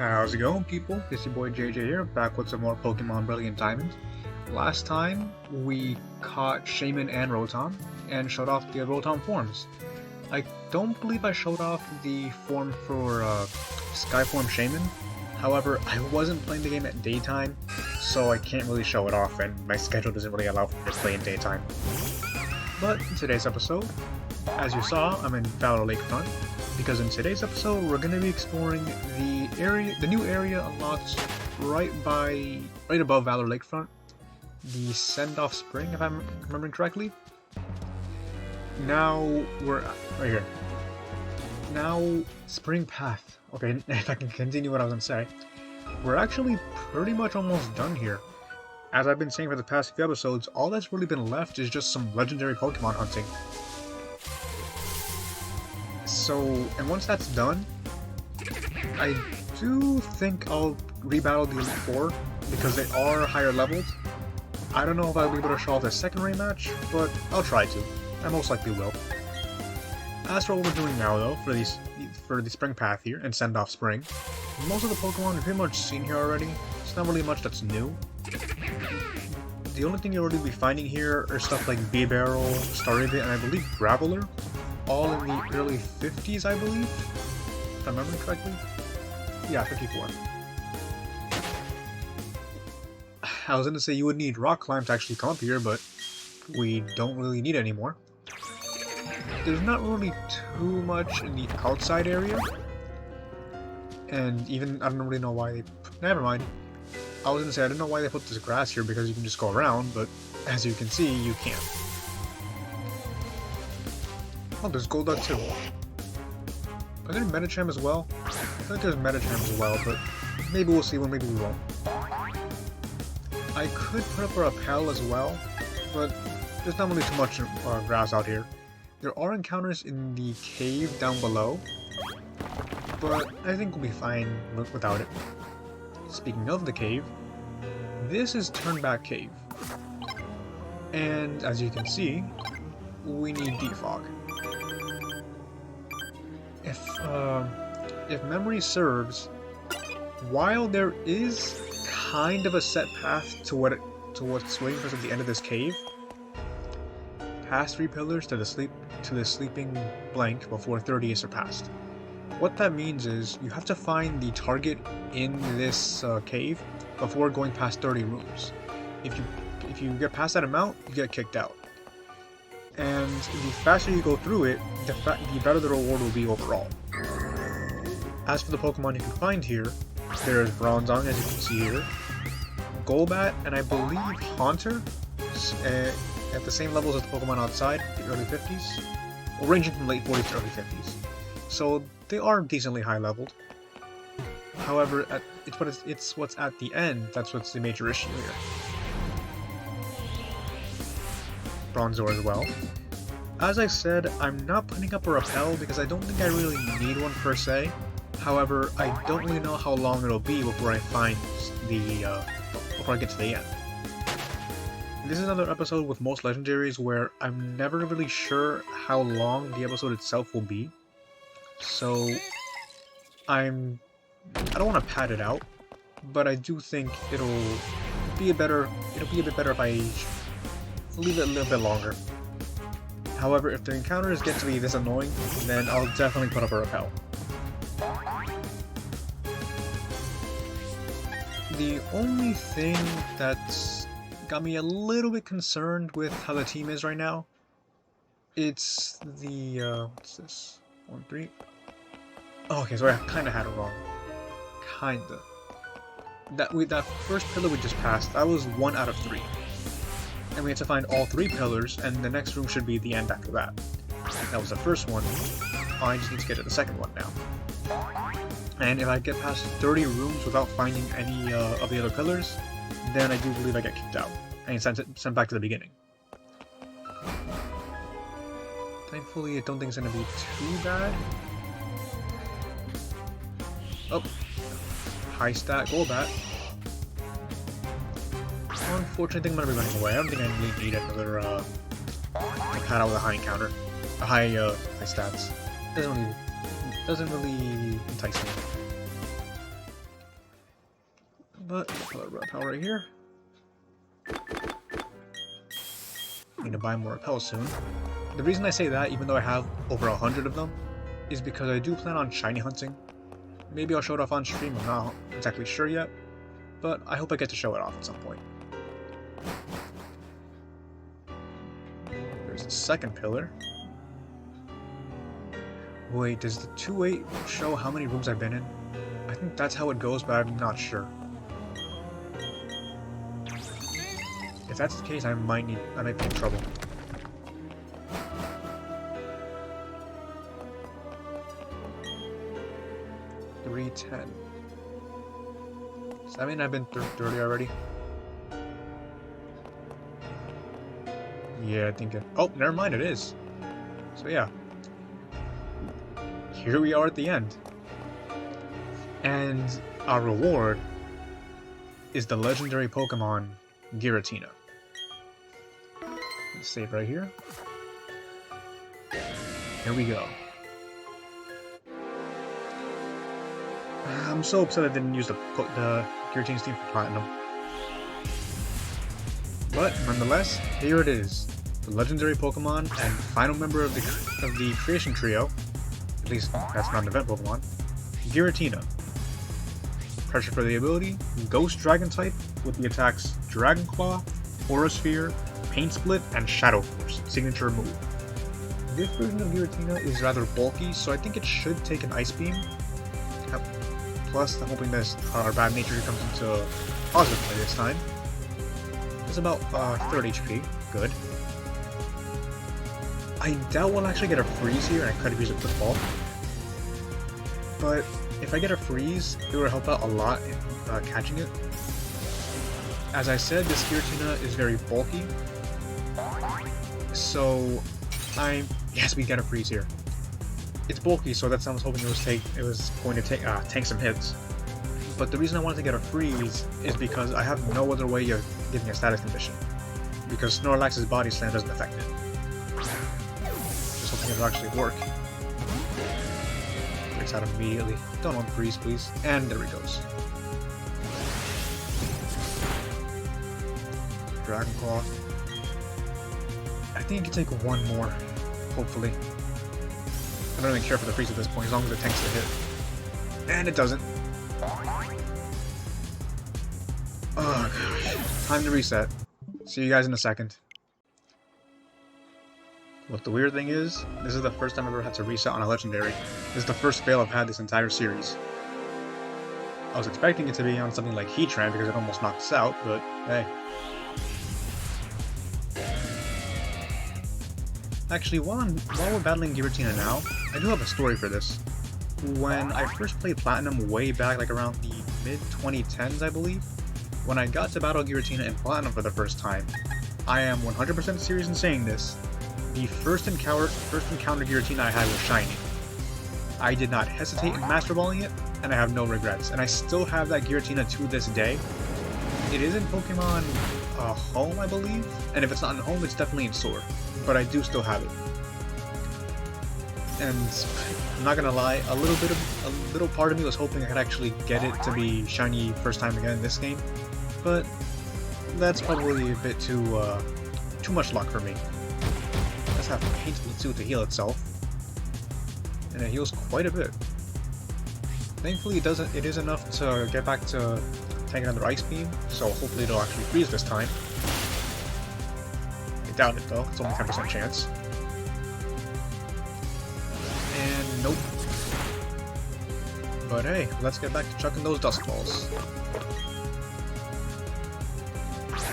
How's it going, people? It's your boy JJ here, back with some more Pokemon Brilliant Diamond. Last time, we caught Shaman and Rotom, and showed off the Rotom forms. I don't believe I showed off the form for Skyform Shaman. However, I wasn't playing the game at daytime, so I can't really show it off, and my schedule doesn't really allow for me to play in daytime. But in today's episode, as you saw, I'm in Valor Lakefront, because in today's episode we're going to be exploring the new area unlocked right above Valor Lakefront, the Send-Off Spring, if I'm remembering correctly. Now we're right here. Now Spring Path. Okay, if I can continue what I was going to say, we're actually pretty much almost done here. As I've been saying for the past few episodes, all that's really been left is just some legendary Pokemon hunting. So, and once that's done, I do think I'll rebattle the Elite Four, because they are higher leveled. I don't know if I'll be able to show off the second rematch, but I'll try to. I most likely will. As for what we're doing now though, for the Spring Path here, and Send Off Spring, most of the Pokemon we've pretty much seen here already. It's not really much that's new. The only thing you'll already be finding here are stuff like Barrel, Staravia, and I believe Graveler, all in the early 50s, I believe, if I remember correctly. Yeah, 54. I was going to say you would need Rock Climb to actually come up here, but we don't really need it anymore. There's not really too much in the outside area, and even, I don't really know why they... Never mind. I was going to say, I don't know why they put this grass here, because you can just go around, but as you can see, you can't. Oh, there's Golduck too. Are there Medicham as well? I feel like there's Medicham as well, but maybe we'll see one, maybe we won't. I could put up a Repel as well, but there's not really too much grass out here. There are encounters in the cave down below, but I think we'll be fine without it. Speaking of the cave, this is Turnback Cave. And as you can see, we need Defog. If memory serves, while there is kind of a set path to what's waiting for us at the end of this cave, past 3 pillars to the sleeping blank before 30 is surpassed. What that means is you have to find the target in this cave before going past 30 rooms. If you get past that amount, you get kicked out. And the faster you go through it, the better the reward will be overall. As for the Pokemon you can find here, there's Bronzong, as you can see here, Golbat, and I believe Haunter, at the same levels as the Pokemon outside, the early 50s, or ranging from late 40s to early 50s. So they are decently high leveled. However, it's what's at the end that's what's the major issue here. Bronzor as well. As I said, I'm not putting up a Repel because I don't think I really need one per se. However, I don't really know how long it'll be before I find before I get to the end. This is another episode with most legendaries where I'm never really sure how long the episode itself will be. So I don't want to pad it out, but I do think it'll be a bit better if I leave it a little bit longer. However, if the encounters get to be this annoying, then I'll definitely put up a Repel. The only thing that's got me a little bit concerned with how the team is right now, it's the, what's this? 1, 3. Oh, okay, so I kinda had it wrong. Kinda. That first pillar we just passed, that was 1 out of 3. And we had to find all 3 pillars, and the next room should be the end after that. That was the first one. I just need to get to the second one now. And if I get past 30 rooms without finding any of the other pillars, then I do believe I get kicked out and sent back to the beginning. Thankfully, I don't think it's going to be too bad. Oh, high stat Golbat. Unfortunately, I think I'm going to be running away. I don't think I really need another pad out with a high encounter, high stats. Doesn't really entice me. But put a repel right here. Need to buy more repels soon. The reason I say that, even though I have over 100 of them, is because I do plan on shiny hunting. Maybe I'll show it off on stream, I'm not exactly sure yet, but I hope I get to show it off at some point. There's the second pillar. Wait, does the 2-8 show how many rooms I've been in? I think that's how it goes, but I'm not sure. If that's the case, I might be in trouble. $310. Does that mean I've been 30 already? Yeah, I think it... Oh, never mind, it is. So yeah. Here we are at the end. And our reward is the legendary Pokemon Giratina. Let's save right here. Here we go. I'm so upset I didn't use the Giratina Steam for Platinum. But nonetheless, here it is. The legendary Pokemon and final member of the Creation Trio. At least that's not an event Pokemon. Giratina. Pressure for the ability, Ghost Dragon type with the attacks Dragon Claw, Aura Sphere, Paint Split, and Shadow Force, signature move. This version of Giratina is rather bulky, so I think it should take an Ice Beam. Plus, I'm hoping this our bad nature comes into positive play this time. It's about 3rd HP, good. I doubt we'll actually get a freeze here, and I could have used a quick ball. But if I get a freeze, it will help out a lot in catching it. As I said, this Giratina is very bulky, so yes, we get a freeze here. It's bulky, so that's what I was hoping it was going to tank some hits. But the reason I wanted to get a freeze is because I have no other way of getting a status condition, because Snorlax's Body Slam doesn't affect it. Just hoping it'll actually work. Breaks out immediately. Don't unfreeze, please. And there it goes. Dragon Claw. I think it can take one more, hopefully. I don't even care for the freeze at this point, as long as it tanks the hit. And it doesn't. Oh gosh. Time to reset. See you guys in a second. What the weird thing is, this is the first time I've ever had to reset on a legendary. This is the first fail I've had this entire series. I was expecting it to be on something like Heatran because it almost knocked us out, but hey. Actually, while we're battling Giratina now, I do have a story for this. When I first played Platinum way back, like around the mid-2010s, I believe, when I got to battle Giratina in Platinum for the first time, I am 100% serious in saying this, the first encounter Giratina I had was shiny. I did not hesitate in Master Balling it, and I have no regrets, and I still have that Giratina to this day. It is in Pokemon Home, I believe, and if it's not in Home, it's definitely in Sword, but I do still have it. And I'm not gonna lie, a little part of me was hoping I could actually get it to be shiny first time again in this game, but that's probably a bit too much luck for me. Let's have Paint Split too to heal itself, and it heals quite a bit. Thankfully, it is enough to get back to taking another Ice Beam, so hopefully it'll actually freeze this time. I doubt it though; it's only 10% chance. And nope. But hey, let's get back to chucking those dust balls.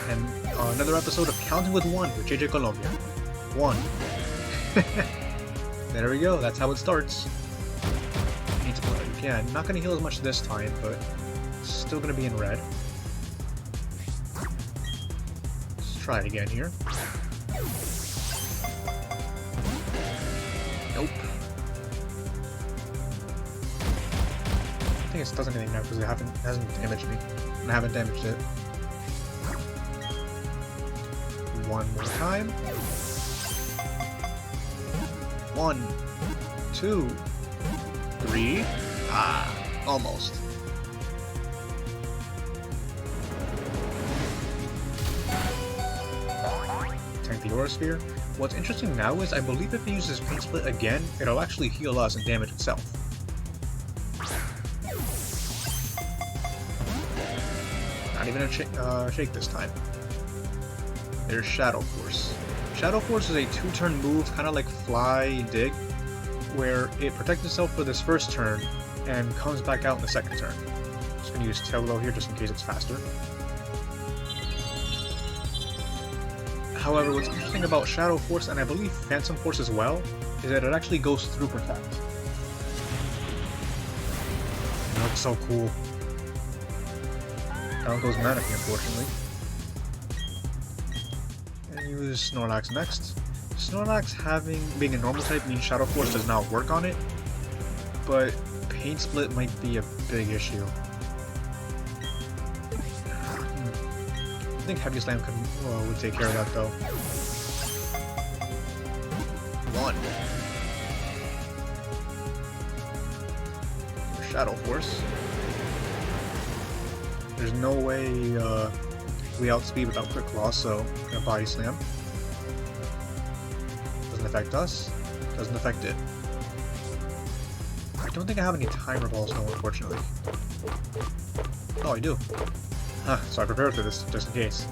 And another episode of Counting with One with JJ Colombia. 1. There we go, that's how it starts. Yeah, not gonna heal as much this time, but still gonna be in red. Let's try it again here. Nope. I think it does anything now because it hasn't damaged me. And I haven't damaged it. One more time. 1, 2, 3. Ah, almost. tank the Aura Sphere. What's interesting now is I believe if it uses Paint Split again, it'll actually heal us and damage itself. Not even a shake this time. There's Shadow Force. Shadow Force is a 2-turn move, kind of like Fly Dig, where it protects itself for this first turn and comes back out in the second turn. Just gonna use Tail Glow here just in case it's faster. However, what's interesting about Shadow Force, and I believe Phantom Force as well, is that it actually goes through Protect. It looks so cool. Down goes Manaphy, unfortunately. And use Snorlax next. Snorlax being a normal type means Shadow Force does not work on it, but Paint Split might be a big issue. I think Heavy Slam would take care of that though. 1. Shadow Force. There's no way we outspeed without Quick Claw, so I'm gonna Body Slam. Doesn't affect us, doesn't affect it. I don't think I have any Timer Balls though, unfortunately. Oh, I do. Huh, so I prepared for this, just in case.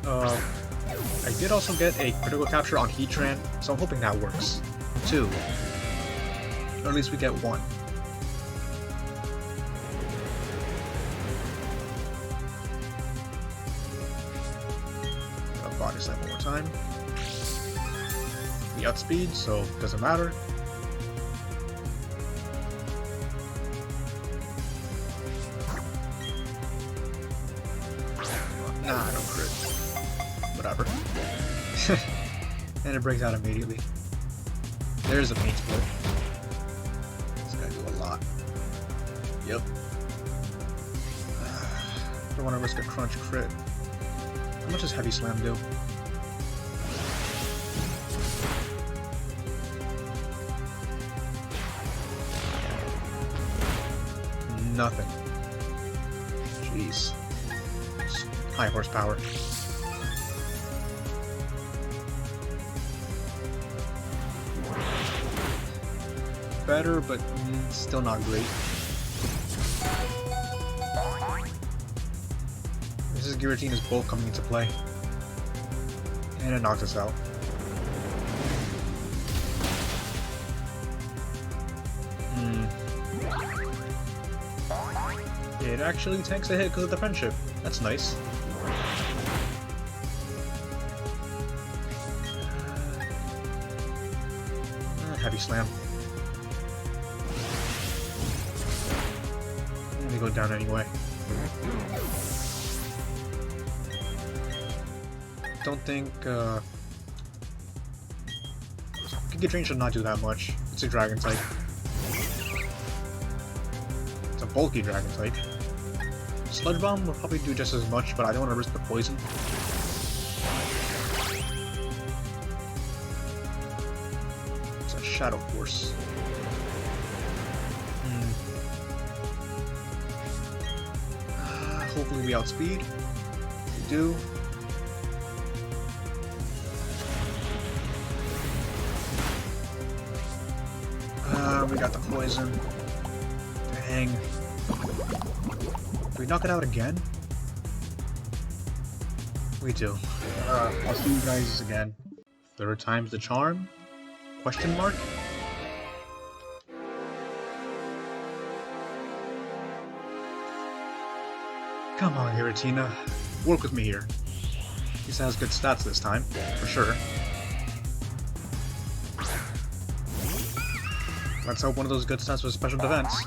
I did also get a critical capture on Heatran, so I'm hoping that works. 2. Or at least we get 1. I'll Body Slam one more time. We outspeed, so it doesn't matter. Nah, I don't crit. Whatever. And it breaks out immediately. There's a Paint Split. It's gonna do a lot. Yep. Don't want to risk a Crunch crit. How much does Heavy Slam do? Nothing. Jeez. High horsepower. Better, but still not great. This is Giratina's Bolt coming into play. And it knocks us out. It actually tanks a hit because of the friendship. That's nice. Heavy Slam. And we go down anyway. Don't think Giga should not do that much. It's a Dragon type. It's a bulky Dragon type. Sludge Bomb will probably do just as much, but I don't want to risk the poison. It's a Shadow Force. Hopefully we outspeed. We do. We got the poison. Dang. Do we knock it out again? We do. I'll see you guys again. 3rd time's the charm? Question mark? Come on, Giratina. Work with me here. At least has good stats this time, for sure. Let's hope one of those good stats was special defense.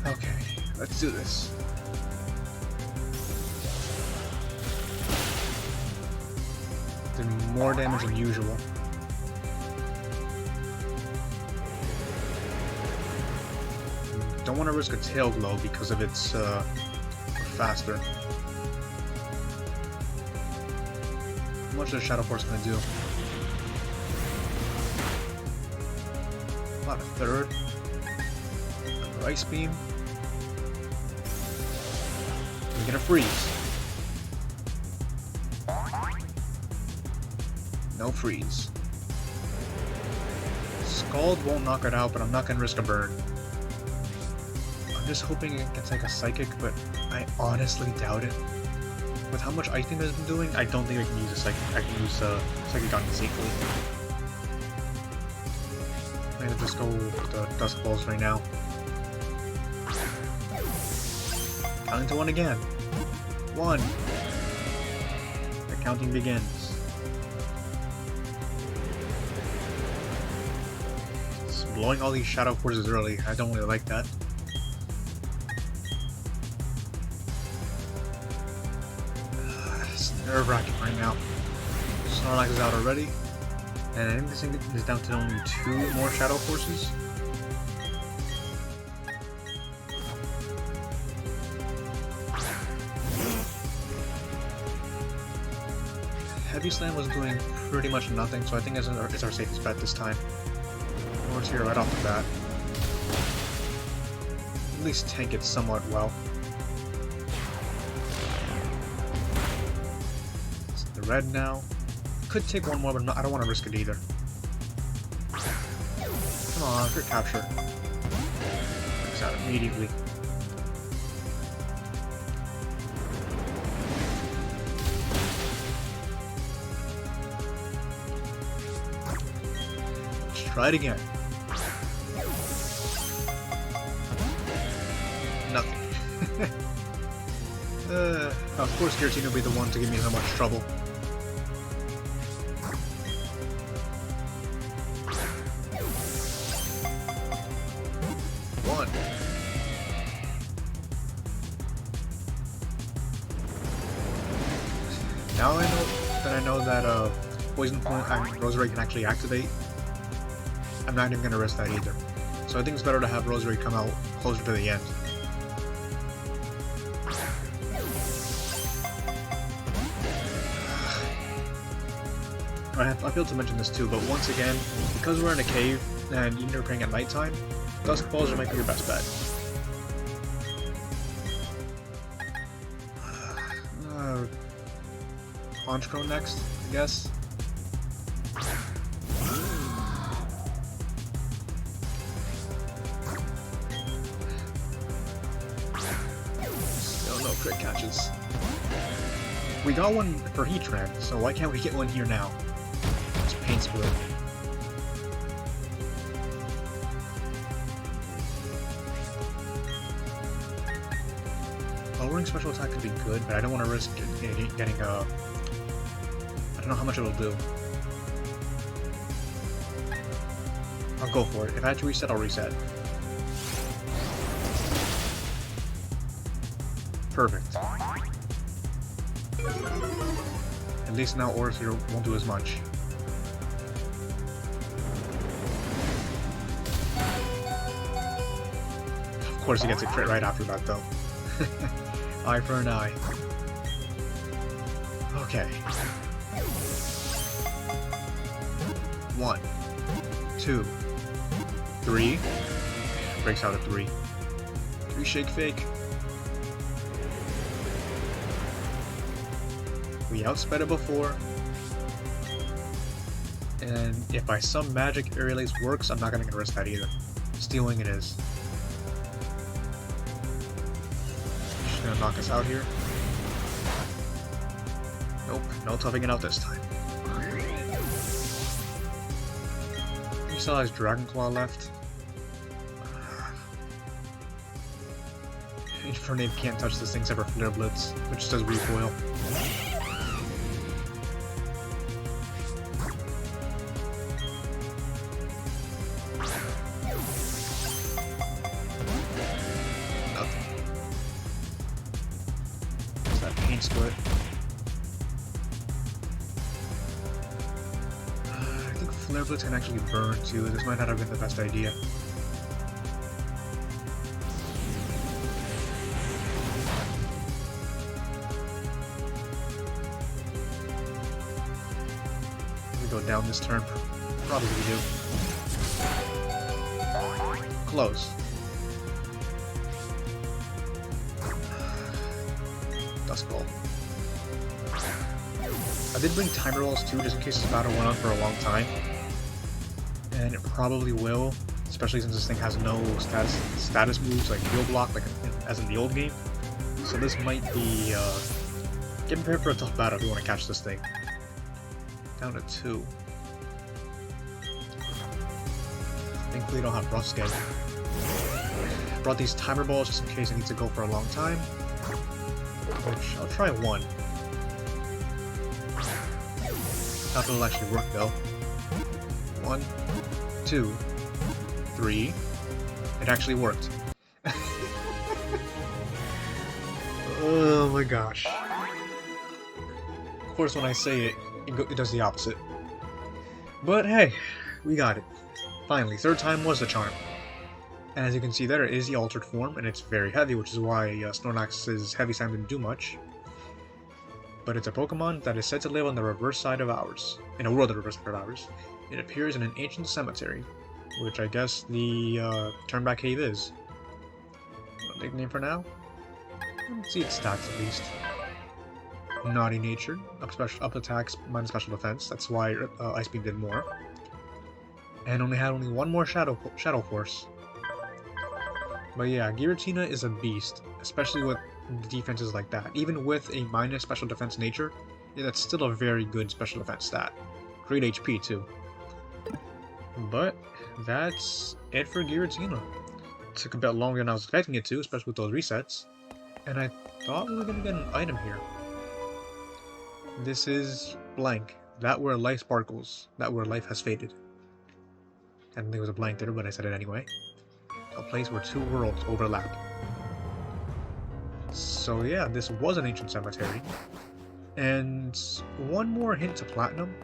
Okay, let's do this. Did more damage than usual. Don't want to risk a Tail Glow because of its faster. How much is Shadow Force gonna do? About a 1/3. Another Ice Beam. Gonna freeze. No freeze. Scald won't knock it out, but I'm not gonna risk a burn. I'm just hoping it gets like a psychic, but I honestly doubt it. With how much Ice Beam has been doing, I don't think I can use a psychic. I can use psychic on safely. I'm gonna just go with the Dusk Balls right now. Counting to 1 again. 1. The counting begins. It's blowing all these Shadow Forces early. I don't really like that. It's nerve-wracking right now. Snorlax is out already. And I think this thing is down to only 2 more Shadow Forces. Heavy Slam was doing pretty much nothing, so I think it's our safest bet this time. Lord's here right off the bat. At least tank it somewhat well. It's the red now. Could take 1 more, but I don't want to risk it either. Come on, crit capture. Works out immediately. Try it again. Nothing. Of course Giratina will be the one to give me so much trouble. One. Now I know that Poison Point and Rosary can actually activate. I'm not even going to risk that either. So I think it's better to have Rosary come out closer to the end. I failed to mention this too, but once again, because we're in a cave and you're playing at nighttime, Dusk Balls might be your best bet. Honchcrow next, I guess. Still no crit catches. We got one for Heatran, so why can't we get one here now? It's Pain Split. Lowering special attack could be good, but I don't want to risk getting a... I don't know how much it'll do. I'll go for it. If I have to reset, I'll reset. Perfect. At least now Orthir won't do as much. Of course he gets a crit right after that though. Eye for an eye. Okay. 1, 2, 3. Breaks out at 3. 3 Shake Fake. We outsped it before. And if by some magic Aerial Ace works, I'm not going to risk that either. Stealing it is. She's going to knock us out here. Nope, no toughing it out this time. He still has Dragon Claw left. Infernape can't touch this thing except for Flare Blitz, which does recoil. Nothing. It's that Pain Split. I think Flare Blitz can actually burn too. This might not have been the best idea. Go down this turn. Probably we do. Close. Let's go. I did bring timer rolls too, just in case this battle went on for a long time. And it probably will, especially since this thing has no status moves like heal block, like as in the old game. So this might be, get prepared for a tough battle if you want to catch this thing. Down to 2. Thankfully, I don't have rough skin. Brought these timer balls just in case I need to go for a long time. Which I'll try 1. Not that it'll actually work though. 1, 2, 3. It actually worked. Oh my gosh. Of course, when I say it, it does the opposite. But hey, we got it. Finally, 3rd time was the charm. And as you can see there, it is the altered form, and it's very heavy, which is why Snorlax's heavy sign didn't do much. But it's a Pokemon that is said to live on the reverse side of ours. In a world of the reverse side of ours. It appears in an ancient cemetery, which I guess the Turnback Cave is. A nickname for now? Let's see its stats at least. Naughty nature, up attacks, minus special defense. That's why Ice Beam did more. And had only 1 more Shadow Force. But yeah, Giratina is a beast, especially with defenses like that. Even with a minus special defense nature, yeah, that's still a very good special defense stat. Great HP too. But that's it for Giratina. Took a bit longer than I was expecting it to, especially with those resets. And I thought we were going to get an item here. This is blank. That where life sparkles. That where life has faded. I didn't think it was a blank there, but I said it anyway. A place where 2 worlds overlap. So yeah, this was an ancient cemetery. And one more hint to Platinum.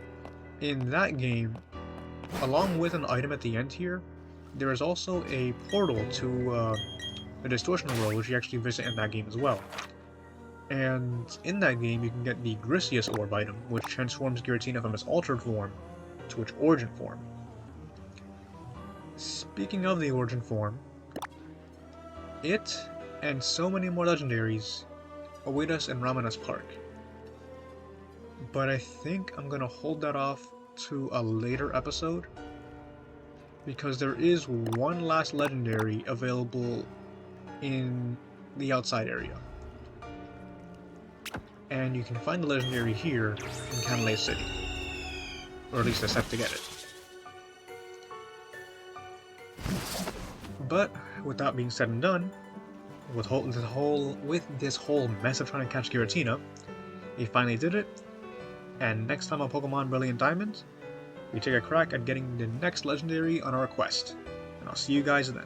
In that game, along with an item at the end here, there is also a portal to the Distortion world, which you actually visit in that game as well. And in that game, you can get the Grisius Orb item, which transforms Giratina from its altered form to its origin form. Speaking of the origin form, it and so many more legendaries await us in Ramanas Park. But I think I'm gonna hold that off to a later episode, because there is one last legendary available in the outside area. And you can find the legendary here in Canalay City. Or at least a step to get it. But with that being said and done, with this whole mess of trying to catch Giratina, we finally did it. And next time on Pokemon Brilliant Diamond, we take a crack at getting the next legendary on our quest. And I'll see you guys then.